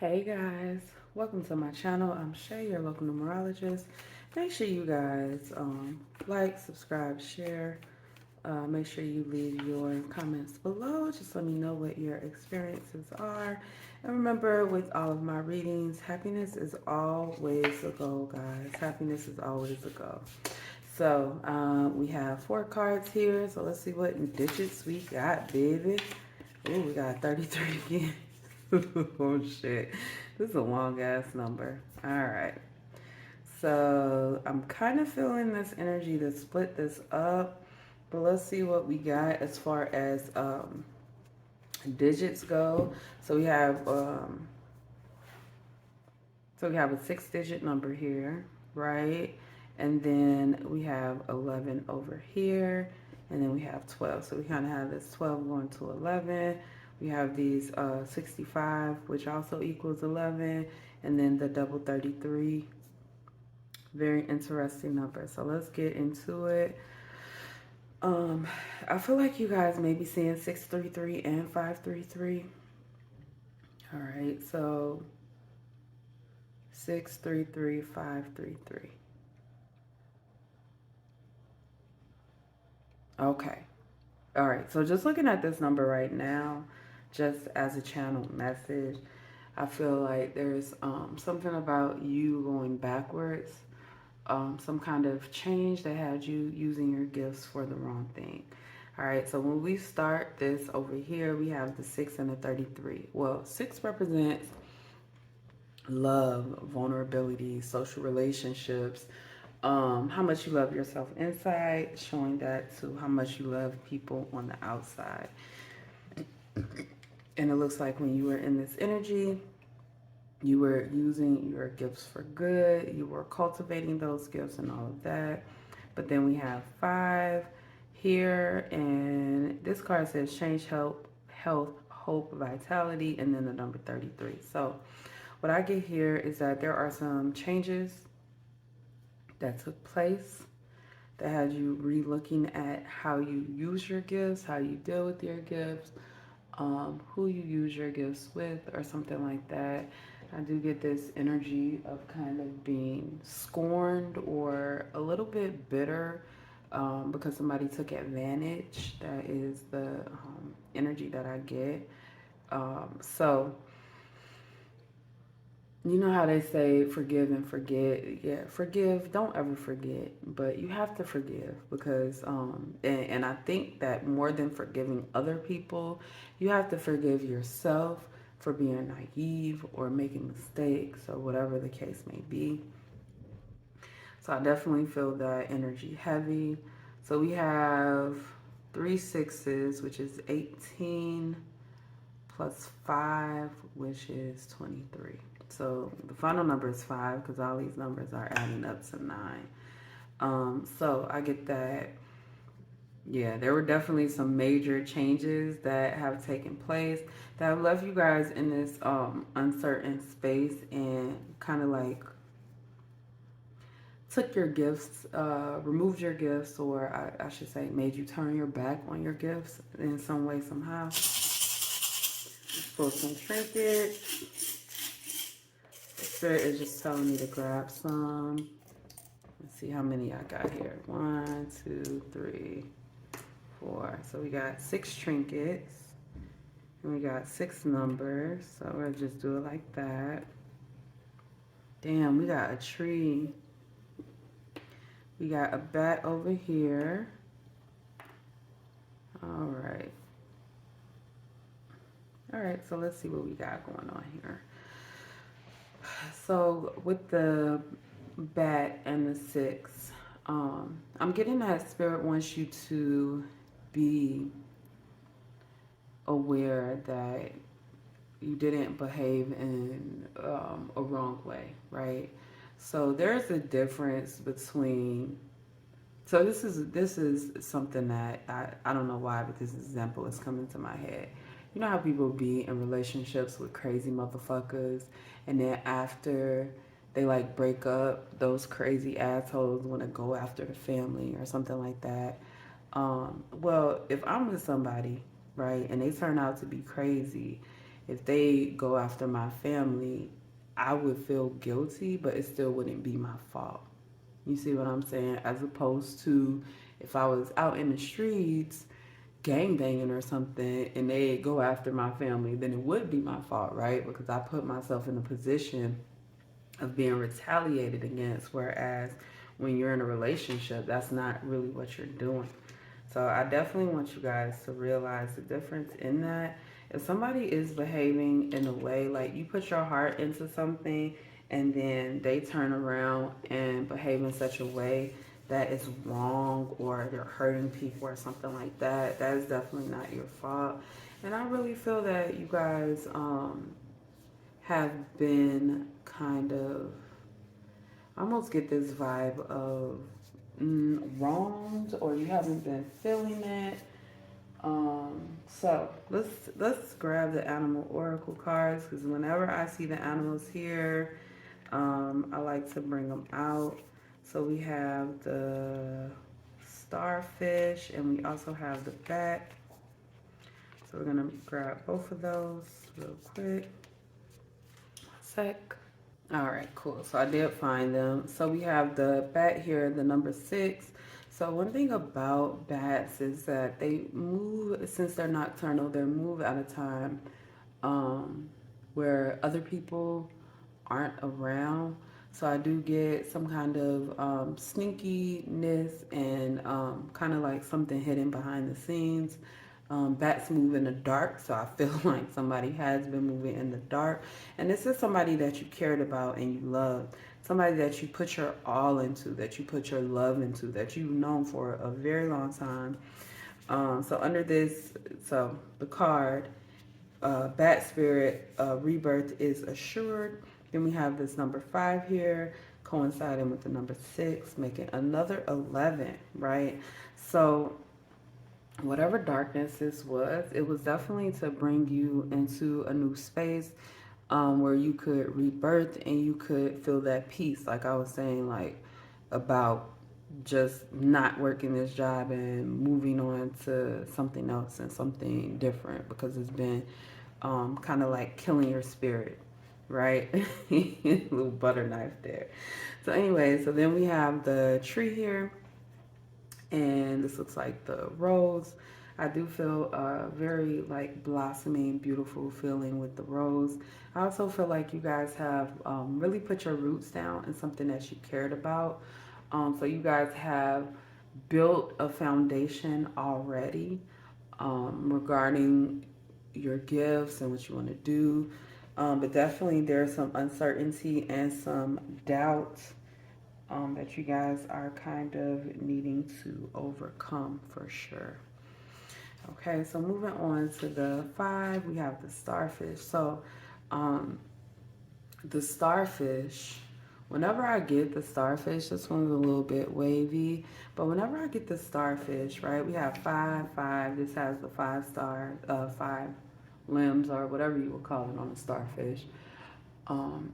Hey guys, welcome to my channel. I'm Shay, your local numerologist. Make sure you guys like, subscribe, share. Make sure you leave your comments below. Just let me know what your experiences are. And remember, with all of my readings, happiness is always a goal, guys. Happiness is always a goal. So we have 4 cards here. So let's see what digits we got, baby. Oh, we got 33 again. Oh shit. This is a long ass number. All right. So I'm kind of feeling this energy to split this up, but let's see what we got as far as digits go. So we have a 6-digit number here, right? And then we have 11 over here, and then we have 12. So we kind of have this 12 going to 11. We have these 65, which also equals 11, and then the double 33. Very interesting number. So let's get into it. I feel like you guys may be seeing 633 and 533. All right, so 633, 533. Okay. All right. So just looking at this number right now, just as a channel message, I feel like there's something about you going backwards, some kind of change that had you using your gifts for the wrong thing. All right. So when we start this over here, we have the 6 and the 33. Well, 6 represents love, vulnerability, social relationships, how much you love yourself inside, showing that to how much you love people on the outside. And it looks like when you were in this energy, you were using your gifts for good, you were cultivating those gifts and all of that. But then we have 5 here, and this card says change, health, hope, vitality, and then the number 33. So what I get here is that there are some changes that took place that had you re-looking at how you use your gifts, how you deal with your gifts, who you use your gifts with, or something like that. I do get this energy of kind of being scorned or a little bit bitter because somebody took advantage. That is the energy that I get. So you know how they say forgive and forget? Yeah, forgive, don't ever forget, but you have to forgive because, and I think that more than forgiving other people, you have to forgive yourself for being naive or making mistakes or whatever the case may be. So I definitely feel that energy heavy. So we have 3 6s, which is 18, plus 5, which is 23. So the final number is 5 because all these numbers are adding up to 9. So I get that, yeah, there were definitely some major changes that have taken place that have left you guys in this uncertain space and kind of like took your gifts, removed your gifts, or I should say made you turn your back on your gifts in some way, somehow. Pull some trinkets. Spirit is just telling me to grab some. Let's see how many I got here. 1, 2, 3, 4. So we got 6 trinkets. And we got 6 numbers. So we're going to just do it like that. Damn, we got a tree. We got a bat over here. All right. All right, so let's see what we got going on here. So with the bat and the 6, I'm getting that Spirit wants you to be aware that you didn't behave in a wrong way, right? So there's a difference between. So this is something that I don't know why, but this example is coming to my head. You know how people be in relationships with crazy motherfuckers, and then after they like break up, those crazy assholes want to go after the family or something like that. Well, if I'm with somebody, right, and they turn out to be crazy, if they go after my family, I would feel guilty, but it still wouldn't be my fault. You see what I'm saying? As opposed to if I was out in the streets gang banging or something and they go after my family, then it would be my fault, right? Because I put myself in a position of being retaliated against. Whereas when you're in a relationship, that's not really what you're doing. So I definitely want you guys to realize the difference in that. If somebody is behaving in a way like you put your heart into something and then they turn around and behave in such a way that is wrong or they're hurting people or something like that, that is definitely not your fault. And I really feel that you guys have been kind of, I almost get this vibe of wronged, or you haven't been feeling it. So let's grab the animal oracle cards, because whenever I see the animals here, I like to bring them out. So we have the starfish and we also have the bat. So we're gonna grab both of those real quick. Sec. All right, cool. So I did find them. So we have the bat here, the number 6. So one thing about bats is that they move, since they're nocturnal, they move at a time where other people aren't around. So I do get some kind of sneakiness and kind of like something hidden behind the scenes. Bats move in the dark, so I feel like somebody has been moving in the dark. And this is somebody that you cared about and you loved. Somebody that you put your all into, that you put your love into, that you've known for a very long time. So under this, so the card, bat spirit rebirth is assured. Then we have this number 5 here coinciding with the number 6, making another 11, right? So whatever darkness this was, it was definitely to bring you into a new space where you could rebirth and you could feel that peace. Like I was saying, like about just not working this job and moving on to something else and something different, because it's been kind of like killing your spirit, right? Little butter knife there. So anyway, so then we have the tree here, and this looks like the rose. I do feel a very like blossoming, beautiful feeling with the rose. I also feel like you guys have really put your roots down in something that you cared about. So you guys have built a foundation already regarding your gifts and what you want to do. But definitely there's some uncertainty and some doubt that you guys are kind of needing to overcome for sure. Okay, so moving on to the 5, we have the starfish. So the starfish, whenever I get the starfish, this one's a little bit wavy, but whenever I get the starfish, right, we have 5, 5. This has the 5 limbs or whatever you would call it on a starfish.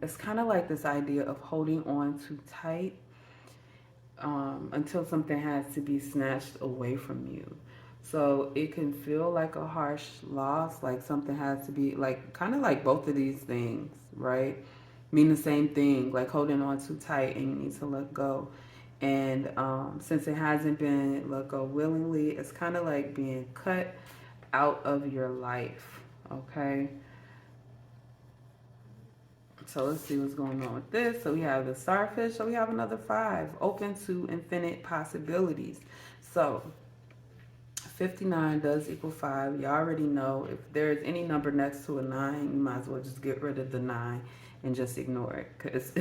It's kind of like this idea of holding on too tight until something has to be snatched away from you. So it can feel like a harsh loss, like something has to be, like, kind of like both of these things, right? Mean the same thing, like holding on too tight and you need to let go. And since it hasn't been let go willingly, it's kind of like being cut out of your life, okay? So let's see what's going on with this. So we have the starfish. So we have another 5, open to infinite possibilities. So 59 does equal 5. You already know if there's any number next to a 9, you might as well just get rid of the 9 and just ignore it, because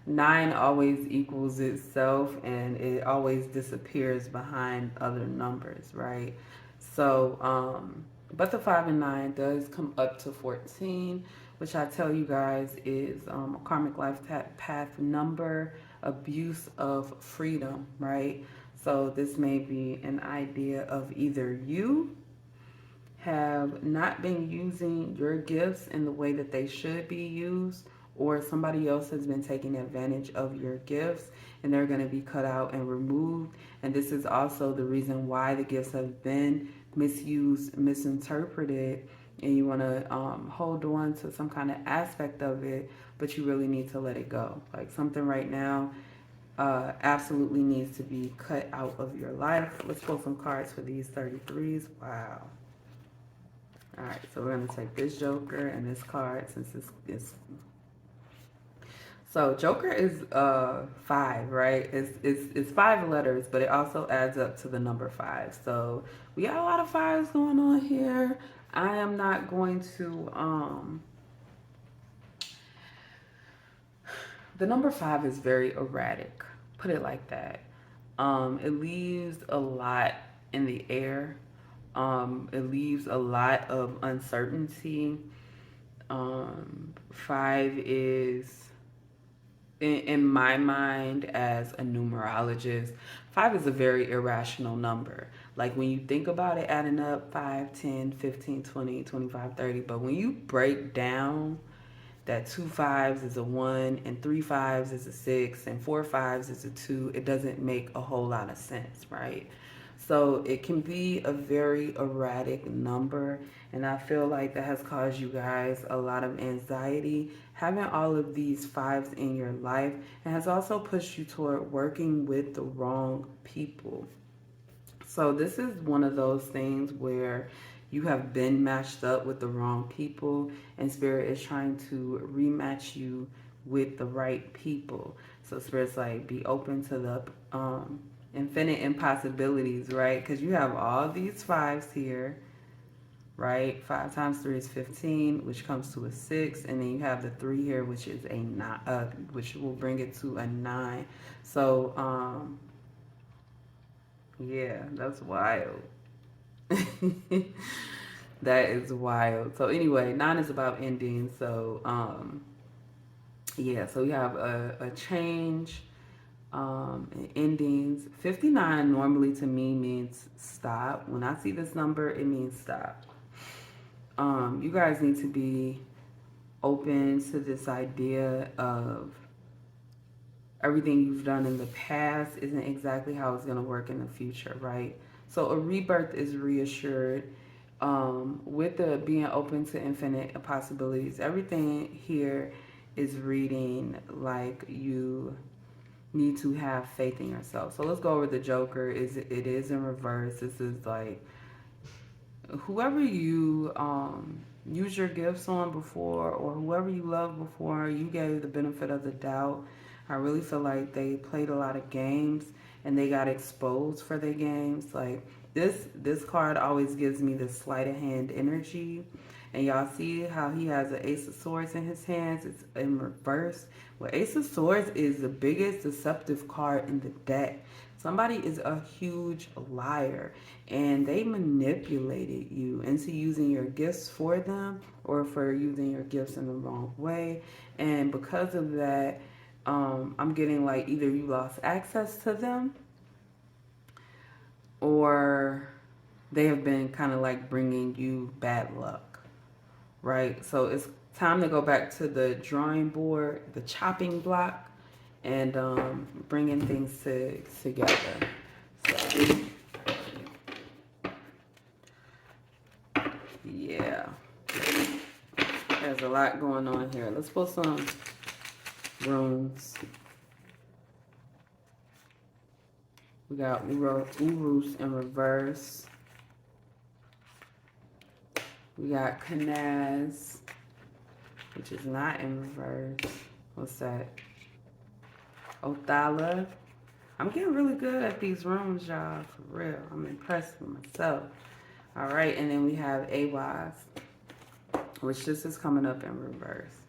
9 always equals itself and it always disappears behind other numbers, right? So, but the 5 and 9 does come up to 14, which I tell you guys is a karmic life path number, abuse of freedom, right? So this may be an idea of either you have not been using your gifts in the way that they should be used, or somebody else has been taking advantage of your gifts and they're going to be cut out and removed. And this is also the reason why the gifts have been misused, misinterpreted, and you want to hold on to some kind of aspect of it, but you really need to let it go. Like something right now absolutely needs to be cut out of your life. Let's pull some cards for these 33s. Wow. All right, so we're going to take this Joker and this card since it's so Joker is 5, right? It's 5 letters, but it also adds up to the number 5. So we got a lot of fives going on here. I am not going to the number 5 is very erratic. Put it like that. It leaves a lot in the air. It leaves a lot of uncertainty. 5 is in my mind as a numerologist, 5 is a very irrational number. Like when you think about it adding up 5, 10, 15, 20, 25, 30, but when you break down that 2 fives is a 1 and 3 fives is a 6 and 4 fives is a 2, it doesn't make a whole lot of sense, right? So it can be a very erratic number, and I feel like that has caused you guys a lot of anxiety. Having all of these fives in your life, and has also pushed you toward working with the wrong people. So this is one of those things where you have been matched up with the wrong people, and Spirit is trying to rematch you with the right people. So Spirit's like, be open to the infinite impossibilities, right? Because you have all these fives here, right? 5 times 3 is 15, which comes to a 6, and then you have the 3 here, which is a 9, which will bring it to a 9. So yeah, that's wild. That is wild. So anyway, 9 is about ending. So yeah, so we have a change, and endings. 59 normally to me means stop. When I see this number, it means stop. You guys need to be open to this idea of everything you've done in the past isn't exactly how it's going to work in the future, right? So a rebirth is reassured. With the being open to infinite possibilities, everything here is reading like you need to have faith in yourself. So let's go over the Joker. It is in reverse. This is like whoever you use your gifts on before, or whoever you loved before, you gave the benefit of the doubt. I really feel like they played a lot of games and they got exposed for their games. Like this card always gives me the sleight of hand energy. And y'all see how he has an Ace of Swords in his hands. It's in reverse. Well, Ace of Swords is the biggest deceptive card in the deck. Somebody is a huge liar, and they manipulated you into using your gifts for them, or for using your gifts in the wrong way. And because of that, I'm getting like either you lost access to them, or they have been kind of like bringing you bad luck, right? So it's time to go back to the drawing board, the chopping block, and bringing things together. So, yeah, there's a lot going on here. Let's pull some runes. We got Urus in reverse. We got Kanaz, which is not in reverse. What's that? Othala. I'm getting really good at these runes, y'all, for real. I'm impressed with myself. All right, and then we have Awaz, which this is coming up in reverse.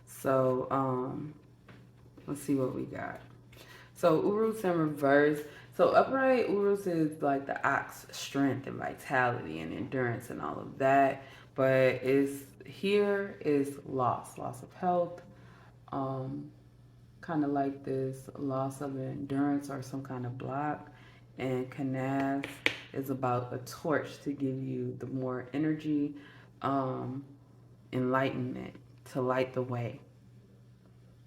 So, let's see what we got. So, Urus in reverse. So, upright Urus is like the ox strength and vitality and endurance and all of that. But here is loss of health. Kind of like this loss of endurance or some kind of block. And Kanaz is about a torch to give you the more energy, enlightenment, to light the way,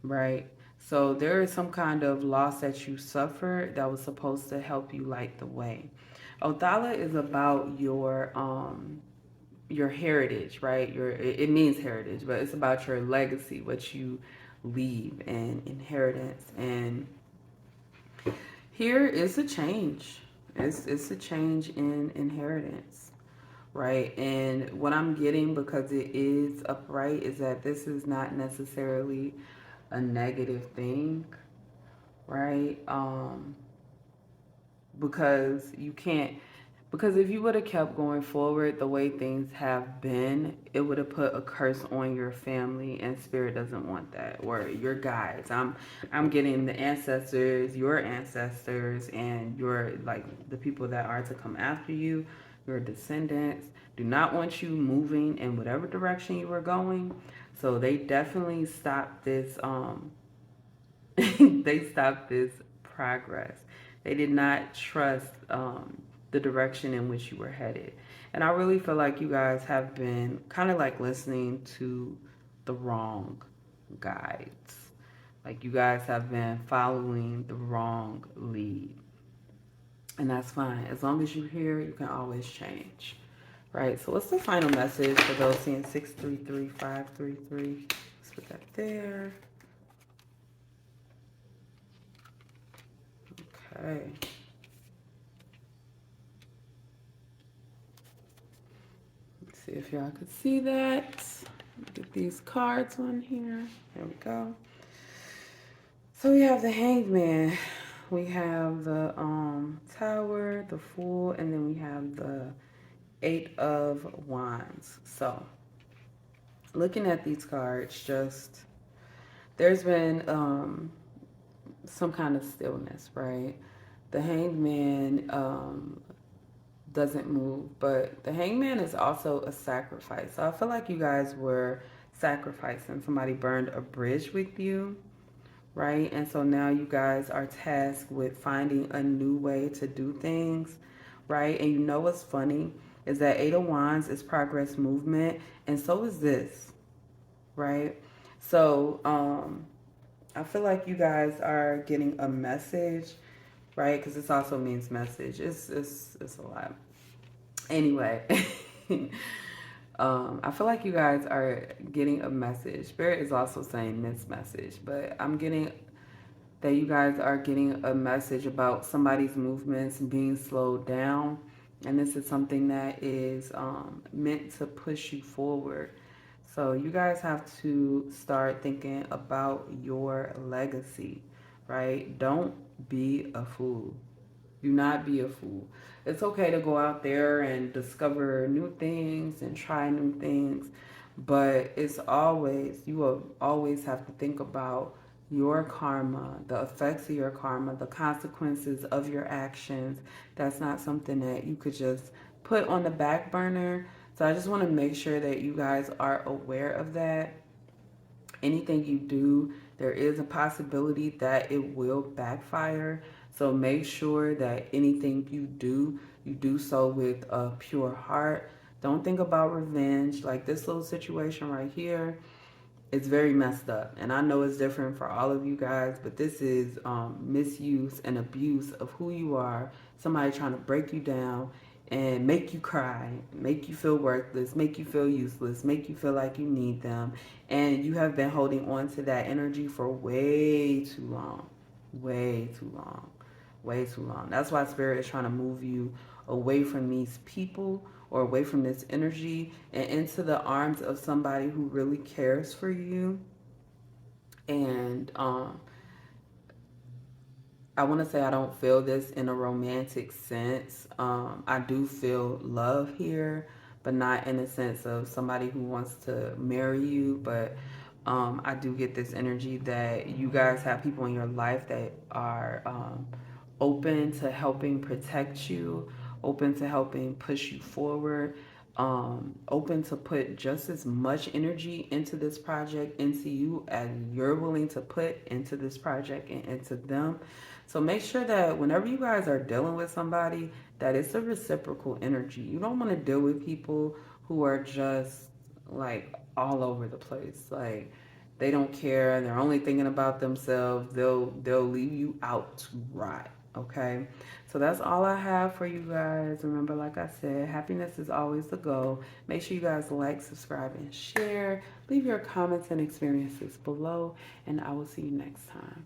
right? So there is some kind of loss that you suffered that was supposed to help you light the way. Othala is about your your heritage, right? It means heritage, but it's about your legacy, what you leave and inheritance. And here is a change. It's a change in inheritance, right? And what I'm getting, because it is upright, is that this is not necessarily a negative thing, right? Because you can't, because if you would have kept going forward the way things have been, it would have put a curse on your family, and spirit doesn't want that. Or your guides. I'm getting the ancestors, your ancestors, and your, like, the people that are to come after you, your descendants, do not want you moving in whatever direction you were going. So they definitely stopped this they stopped this progress. They did not trust the direction in which you were headed. And I really feel like you guys have been kind of like listening to the wrong guides. Like you guys have been following the wrong lead. And that's fine. As long as you're here, you can always change. Right? So what's the final message for those seeing 633533? Let's put that there. Okay. Let's see if y'all could see that. Get these cards on here. There we go. So we have the Hangman. We have the Tower, the Fool, and then we have the Eight of Wands. So looking at these cards, just there's been some kind of stillness, right? The Hangman doesn't move, but the Hangman is also a sacrifice. So I feel like you guys were sacrificing. Somebody burned a bridge with you, right? And so now you guys are tasked with finding a new way to do things, right? And you know what's funny is that Eight of Wands is progress, movement, and so is this, right? So I feel like you guys are getting a message, right? Because this also means message. It's a lot. Anyway, I feel like you guys are getting a message. Spirit is also saying this message, but I'm getting that you guys are getting a message about somebody's movements being slowed down. And this is something that is meant to push you forward. So you guys have to start thinking about your legacy, right? Don't be a fool. Do not be a fool. It's okay to go out there and discover new things and try new things, but it's always, you will always have to think about your karma, the effects of your karma, the consequences of your actions. That's not something that you could just put on the back burner. So I just want to make sure that you guys are aware of that. Anything you do, there is a possibility that it will backfire. So make sure that anything you do so with a pure heart. Don't think about revenge. Like this little situation right here, it's very messed up. And I know it's different for all of you guys, but this is misuse and abuse of who you are. Somebody trying to break you down and make you cry, make you feel worthless, make you feel useless, make you feel like you need them. And you have been holding on to that energy for way too long. Way too long. Way too long. That's why Spirit is trying to move you away from these people or away from this energy and into the arms of somebody who really cares for you. And I want to say I don't feel this in a romantic sense. I do feel love here, but not in the sense of somebody who wants to marry you. But I do get this energy that you guys have people in your life that are open to helping protect you, open to helping push you forward, open to put just as much energy into this project, into you, as you're willing to put into this project and into them. So make sure that whenever you guys are dealing with somebody, that it's a reciprocal energy. You don't want to deal with people who are just like all over the place. Like they don't care and they're only thinking about themselves. They'll leave you out to rot. Okay, so that's all I have for you guys. Remember, like I said, happiness is always the goal. Make sure you guys like, subscribe, and share. Leave your comments and experiences below, and I will see you next time.